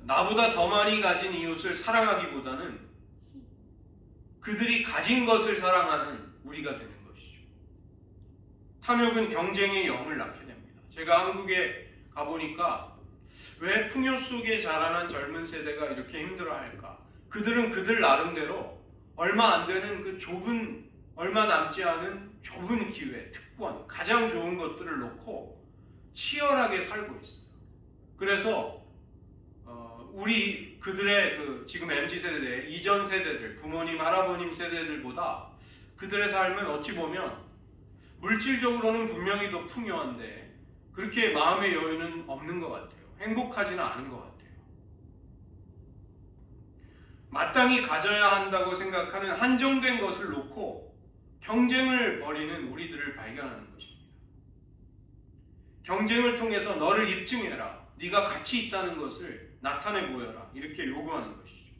나보다 더 많이 가진 이웃을 사랑하기보다는 그들이 가진 것을 사랑하는 우리가 되는 것이죠. 탐욕은 경쟁의 영을 낳게 됩니다. 제가 한국에 가보니까 왜 풍요 속에 자라난 젊은 세대가 이렇게 힘들어할까? 그들은 그들 나름대로 얼마 안 되는 그 좁은, 얼마 남지 않은 좁은 기회, 특권, 가장 좋은 것들을 놓고 치열하게 살고 있어요. 그래서 우리 그들의 그 지금 MZ세대, 이전 세대들, 부모님, 할아버님 세대들보다 그들의 삶은 어찌 보면 물질적으로는 분명히 더 풍요한데 그렇게 마음의 여유는 없는 것 같아요. 행복하지는 않은 것 같아요. 마땅히 가져야 한다고 생각하는 한정된 것을 놓고 경쟁을 벌이는 우리들을 발견하는 것입니다. 경쟁을 통해서 너를 입증해라. 네가 가치 있다는 것을 나타내 보여라. 이렇게 요구하는 것이죠.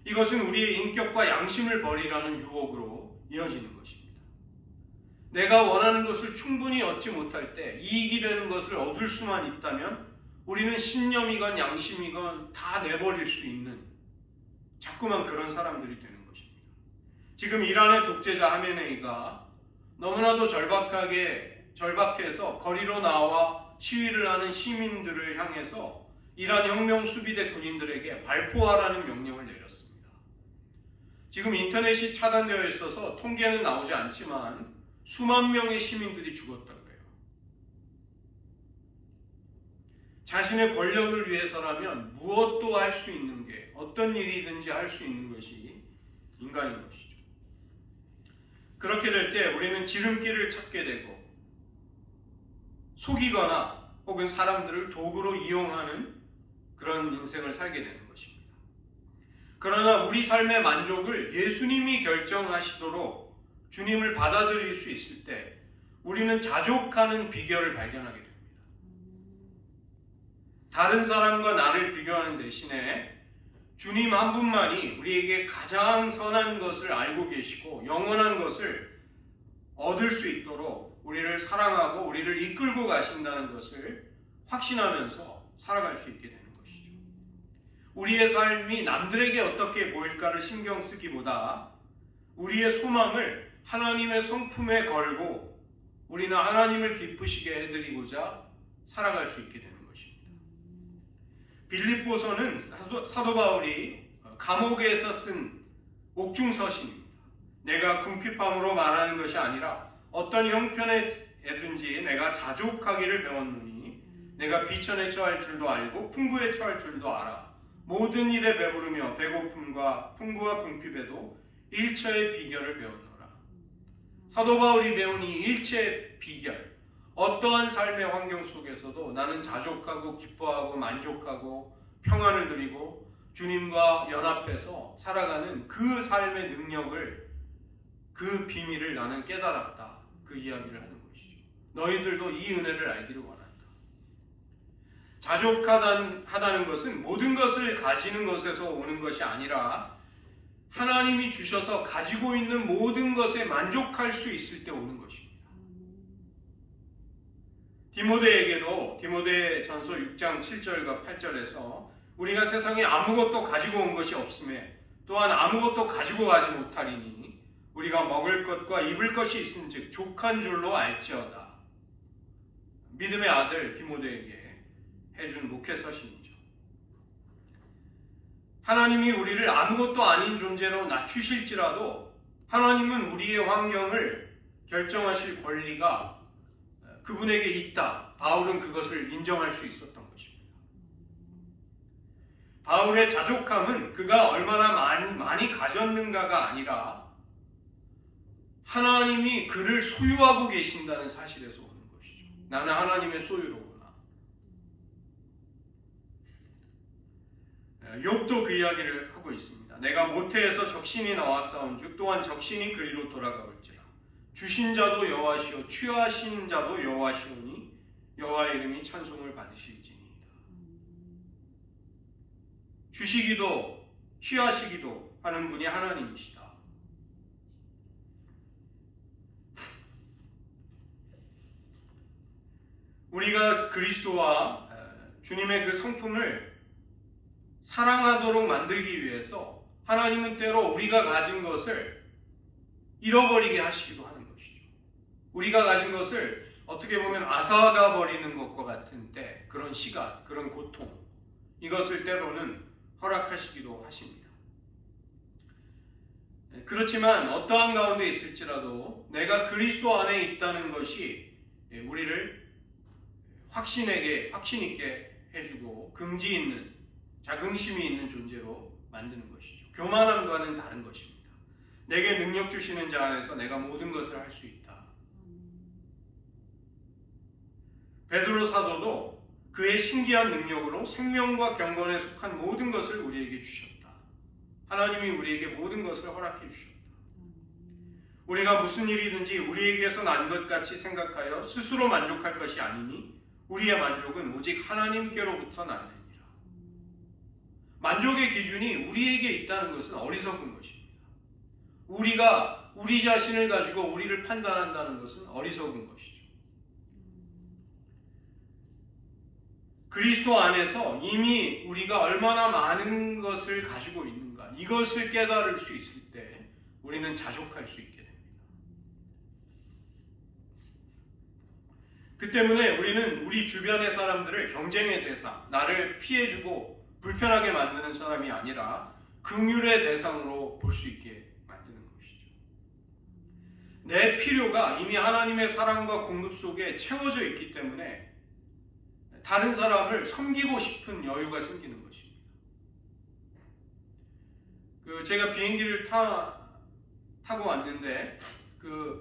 이것은 우리의 인격과 양심을 버리라는 유혹으로 이어지는 것입니다. 내가 원하는 것을 충분히 얻지 못할 때 이익이 되는 것을 얻을 수만 있다면 우리는 신념이건 양심이건 다 내버릴 수 있는 자꾸만 그런 사람들이 되는 것입니다. 지금 이란의 독재자 하메네이가 너무나도 절박해서 거리로 나와 시위를 하는 시민들을 향해서 이란 혁명 수비대 군인들에게 발포하라는 명령을 내렸습니다. 지금 인터넷이 차단되어 있어서 통계는 나오지 않지만 수만 명의 시민들이 죽었다고 해요. 자신의 권력을 위해서라면 무엇도 할 수 있는 게, 어떤 일이든지 할 수 있는 것이 인간인 것이죠. 그렇게 될 때 우리는 지름길을 찾게 되고 속이거나 혹은 사람들을 도구로 이용하는 그런 인생을 살게 되는 것입니다. 그러나 우리 삶의 만족을 예수님이 결정하시도록 주님을 받아들일 수 있을 때 우리는 자족하는 비결을 발견하게 됩니다. 다른 사람과 나를 비교하는 대신에 주님 한 분만이 우리에게 가장 선한 것을 알고 계시고 영원한 것을 얻을 수 있도록 우리를 사랑하고 우리를 이끌고 가신다는 것을 확신하면서 살아갈 수 있게 되는 것이죠. 우리의 삶이 남들에게 어떻게 보일까를 신경 쓰기보다 우리의 소망을 하나님의 성품에 걸고 우리는 하나님을 기쁘시게 해드리고자 살아갈 수 있게 되는 것입니다. 빌립보서는 사도 바울이 감옥에서 쓴 옥중서신입니다. 내가 궁핍함으로 말하는 것이 아니라 어떤 형편에든지 내가 자족하기를 배웠노니 내가 비천에 처할 줄도 알고 풍부에 처할 줄도 알아. 모든 일에 배부르며 배고픔과 풍부와 궁핍에도 일처의 비결을 배웠노라. 사도 바울이 배운 이 일체의 비결, 어떠한 삶의 환경 속에서도 나는 자족하고 기뻐하고 만족하고 평안을 누리고 주님과 연합해서 살아가는 그 삶의 능력을, 그 비밀을 나는 깨달았다. 그 이야기를 하는 것이죠. 너희들도 이 은혜를 알기를 원한다. 자족하다는 것은 모든 것을 가지는 것에서 오는 것이 아니라 하나님이 주셔서 가지고 있는 모든 것에 만족할 수 있을 때 오는 것입니다. 디모데에게도 디모데전서 6장 7절과 8절에서 우리가 세상에 아무것도 가지고 온 것이 없음에 또한 아무것도 가지고 가지 못하리니 우리가 먹을 것과 입을 것이 있은즉 족한 줄로 알지어다. 믿음의 아들 디모데에게 해준 목회서신이죠. 하나님이 우리를 아무것도 아닌 존재로 낮추실지라도 하나님은 우리의 환경을 결정하실 권리가 그분에게 있다. 바울은 그것을 인정할 수 있었던 것입니다. 바울의 자족함은 그가 얼마나 많이 가졌는가가 아니라 하나님이 그를 소유하고 계신다는 사실에서 오는 것이죠. 나는 하나님의 소유로구나. 욥도 그 이야기를 하고 있습니다. 내가 모태에서 적신이 나왔사온즉 또한 적신이 그리로 돌아가올지라. 주신 자도 여호와시오 취하신 자도 여호와시오니 여호와의 이름이 찬송을 받으실지니이다. 주시기도 취하시기도 하는 분이 하나님이시다. 우리가 그리스도와 주님의 그 성품을 사랑하도록 만들기 위해서 하나님은 때로 우리가 가진 것을 잃어버리게 하시기도 하는 것이죠. 우리가 가진 것을 어떻게 보면 앗아가 버리는 것과 같은 때, 그런 시간, 그런 고통, 이것을 때로는 허락하시기도 하십니다. 그렇지만 어떠한 가운데 있을지라도 내가 그리스도 안에 있다는 것이 우리를 확신 있게 해주고 긍지 있는, 자긍심이 있는 존재로 만드는 것이죠. 교만함과는 다른 것입니다. 내게 능력 주시는 자 안에서 내가 모든 것을 할 수 있다. 베드로 사도도 그의 신기한 능력으로 생명과 경건에 속한 모든 것을 우리에게 주셨다. 하나님이 우리에게 모든 것을 허락해 주셨다. 우리가 무슨 일이든지 우리에게서 난 것 같이 생각하여 스스로 만족할 것이 아니니 우리의 만족은 오직 하나님께로부터 나느니라. 만족의 기준이 우리에게 있다는 것은 어리석은 것입니다. 우리가 우리 자신을 가지고 우리를 판단한다는 것은 어리석은 것이죠. 그리스도 안에서 이미 우리가 얼마나 많은 것을 가지고 있는가, 이것을 깨달을 수 있을 때 우리는 자족할 수 있게 됩니다. 그 때문에 우리는 우리 주변의 사람들을 경쟁의 대상, 나를 피해주고 불편하게 만드는 사람이 아니라 긍휼의 대상으로 볼 수 있게 만드는 것이죠. 내 필요가 이미 하나님의 사랑과 공급 속에 채워져 있기 때문에 다른 사람을 섬기고 싶은 여유가 생기는 것입니다. 제가 비행기를 타고 왔는데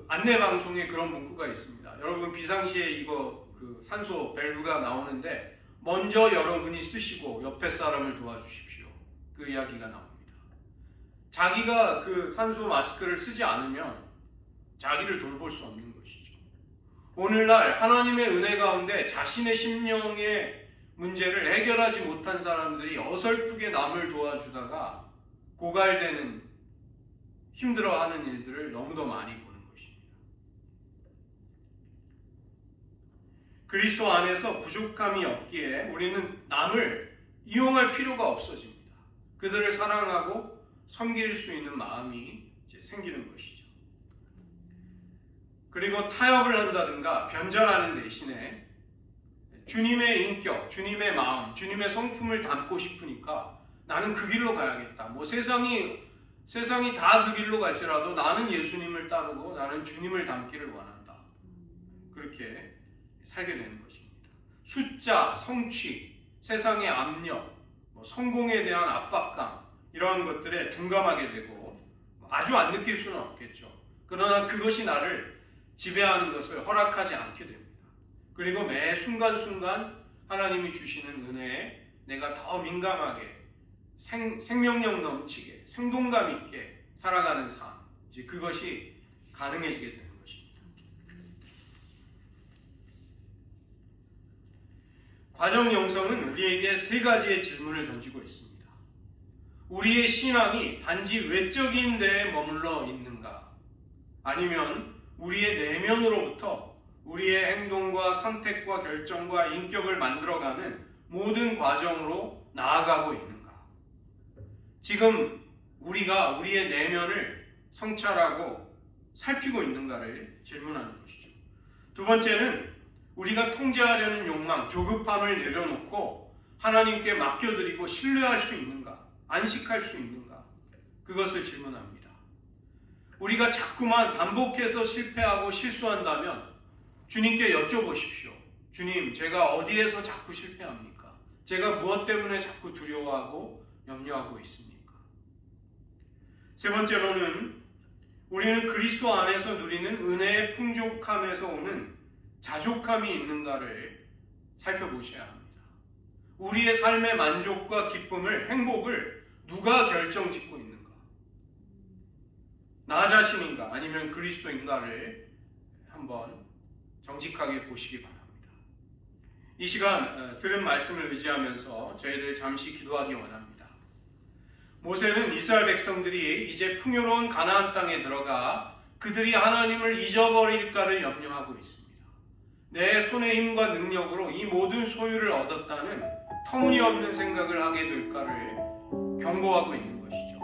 안내 방송에 그런 문구가 있습니다. 여러분 비상시에 이거 산소 밸브가 나오는데 먼저 여러분이 쓰시고 옆에 사람을 도와주십시오. 그 이야기가 나옵니다. 자기가 산소 마스크를 쓰지 않으면 자기를 돌볼 수 없는 것이죠. 오늘날 하나님의 은혜 가운데 자신의 심령의 문제를 해결하지 못한 사람들이 어설프게 남을 도와주다가 고갈되는, 힘들어하는 일들을 너무도 많이 보는 것입니다. 그리스도 안에서 부족함이 없기에 우리는 남을 이용할 필요가 없어집니다. 그들을 사랑하고 섬길 수 있는 마음이 이제 생기는 것이죠. 그리고 타협을 한다든가 변절하는 대신에 주님의 인격, 주님의 마음, 주님의 성품을 담고 싶으니까 나는 그 길로 가야겠다. 세상이 다 그 길로 갈지라도 나는 예수님을 따르고 나는 주님을 닮기를 원한다. 그렇게 살게 되는 것입니다. 숫자, 성취, 세상의 압력, 성공에 대한 압박감, 이러한 것들에 둔감하게 되고 아주 안 느낄 수는 없겠죠. 그러나 그것이 나를 지배하는 것을 허락하지 않게 됩니다. 그리고 매 순간순간 하나님이 주시는 은혜에 내가 더 민감하게 생명력 넘치게 생동감 있게 살아가는 삶, 이제 그것이 가능해지게 되는 것입니다. 과정 영성은 우리에게 세 가지의 질문을 던지고 있습니다. 우리의 신앙이 단지 외적인 데에 머물러 있는가? 아니면 우리의 내면으로부터 우리의 행동과 선택과 결정과 인격을 만들어가는 모든 과정으로 나아가고 있는가? 지금 우리가 우리의 내면을 성찰하고 살피고 있는가를 질문하는 것이죠. 두 번째는 우리가 통제하려는 욕망, 조급함을 내려놓고 하나님께 맡겨드리고 신뢰할 수 있는가? 안식할 수 있는가? 그것을 질문합니다. 우리가 자꾸만 반복해서 실패하고 실수한다면 주님께 여쭤보십시오. 주님, 제가 어디에서 자꾸 실패합니까? 제가 무엇 때문에 자꾸 두려워하고 염려하고 있습니까? 세 번째로는 우리는 그리스도 안에서 누리는 은혜의 풍족함에서 오는 자족함이 있는가를 살펴보셔야 합니다. 우리의 삶의 만족과 기쁨을, 행복을 누가 결정짓고 있는가? 나 자신인가 아니면 그리스도인가를 한번 정직하게 보시기 바랍니다. 이 시간 들은 말씀을 의지하면서 저희들 잠시 기도하기 원합니다. 모세는 이스라엘 백성들이 이제 풍요로운 가나안 땅에 들어가 그들이 하나님을 잊어버릴까를 염려하고 있습니다. 내 손의 힘과 능력으로 이 모든 소유를 얻었다는 터무니없는 생각을 하게 될까를 경고하고 있는 것이죠.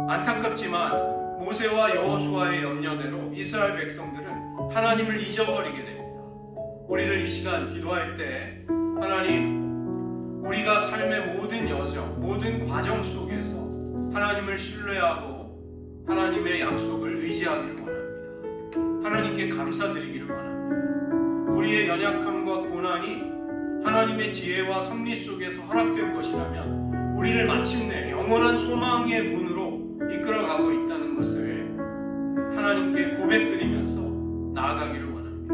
안타깝지만 모세와 여호수아의 염려대로 이스라엘 백성들은 하나님을 잊어버리게 됩니다. 우리를 이 시간 기도할 때 하나님, 우리가 삶의 모든 여정, 모든 과정 속에서 하나님을 신뢰하고 하나님의 약속을 의지하기를 원합니다. 하나님께 감사드리기를 원합니다. 우리의 연약함과 고난이 하나님의 지혜와 섭리 속에서 허락된 것이라면 우리를 마침내 영원한 소망의 문으로 이끌어가고 있다는 것을 하나님께 고백드리면서 나아가기를 원합니다.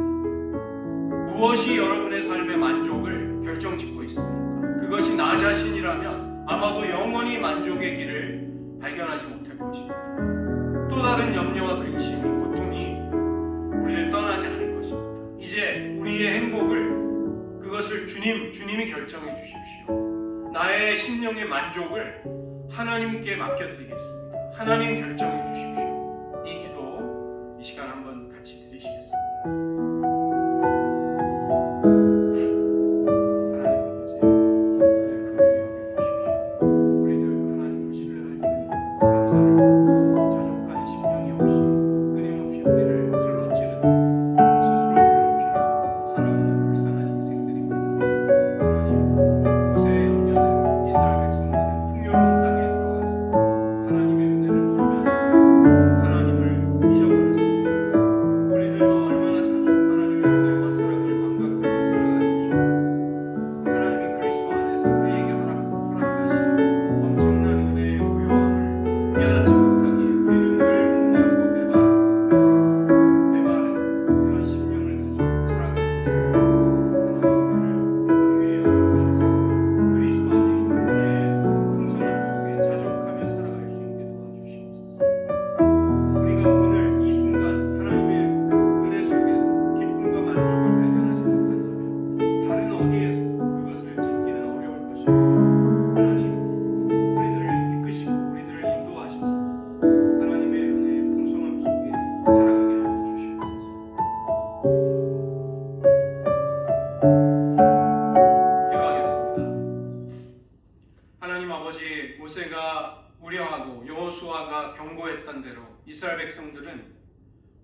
무엇이 여러분의 삶의 만족을 결정짓고 있습니까? 그것이 나 자신이라면 아마도 영원히 만족의 길을 발견하지 못할 것입니다. 또 다른 염려와 근심이, 고통이 우리를 떠나지 않을 것입니다. 이제 우리의 행복을, 그것을 주님이 결정해 주십시오. 나의 심령의 만족을 하나님께 맡겨드리겠습니다. 하나님 결정해 주십시오. 이 기도 이 시간 한번 같이 드리시겠습니다. 모세가 우려하고 여호수아가 경고했던 대로 이스라엘 백성들은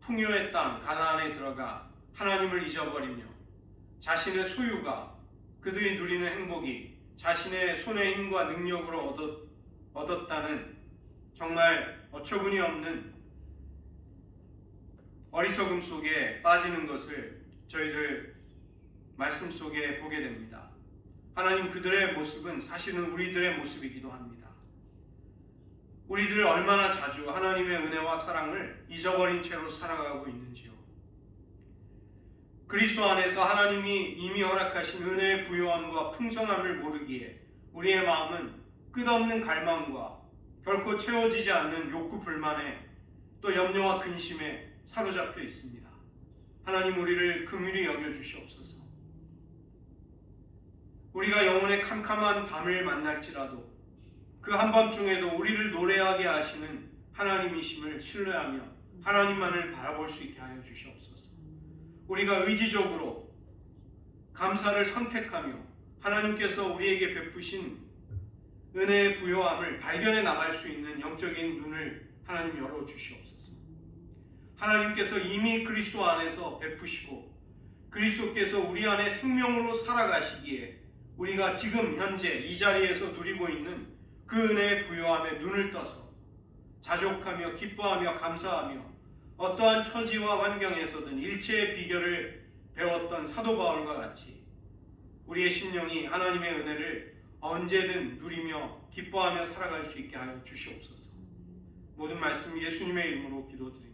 풍요의 땅 가나안에 들어가 하나님을 잊어버리며 자신의 소유가, 그들이 누리는 행복이 자신의 손의 힘과 능력으로 얻었다는 정말 어처구니 없는 어리석음 속에 빠지는 것을 저희들 말씀 속에 보게 됩니다. 하나님, 그들의 모습은 사실은 우리들의 모습이기도 합니다. 우리들 얼마나 자주 하나님의 은혜와 사랑을 잊어버린 채로 살아가고 있는지요. 그리스도 안에서 하나님이 이미 허락하신 은혜의 부요함과 풍성함을 모르기에 우리의 마음은 끝없는 갈망과 결코 채워지지 않는 욕구 불만에 또 염려와 근심에 사로잡혀 있습니다. 하나님, 우리를 긍휼히 여겨주시옵소서. 우리가 영혼의 캄캄한 밤을 만날지라도 그 한밤중에도 우리를 노래하게 하시는 하나님이심을 신뢰하며 하나님만을 바라볼 수 있게 하여 주시옵소서. 우리가 의지적으로 감사를 선택하며 하나님께서 우리에게 베푸신 은혜의 부요함을 발견해 나갈 수 있는 영적인 눈을 하나님 열어주시옵소서. 하나님께서 이미 그리스도 안에서 베푸시고 그리스도께서 우리 안에 생명으로 살아가시기에 우리가 지금 현재 이 자리에서 누리고 있는 그 은혜의 부요함에 눈을 떠서 자족하며 기뻐하며 감사하며 어떠한 처지와 환경에서든 일체의 비결을 배웠던 사도 바울과 같이 우리의 심령이 하나님의 은혜를 언제든 누리며 기뻐하며 살아갈 수 있게 하여 주시옵소서. 모든 말씀 예수님의 이름으로 기도드립니다.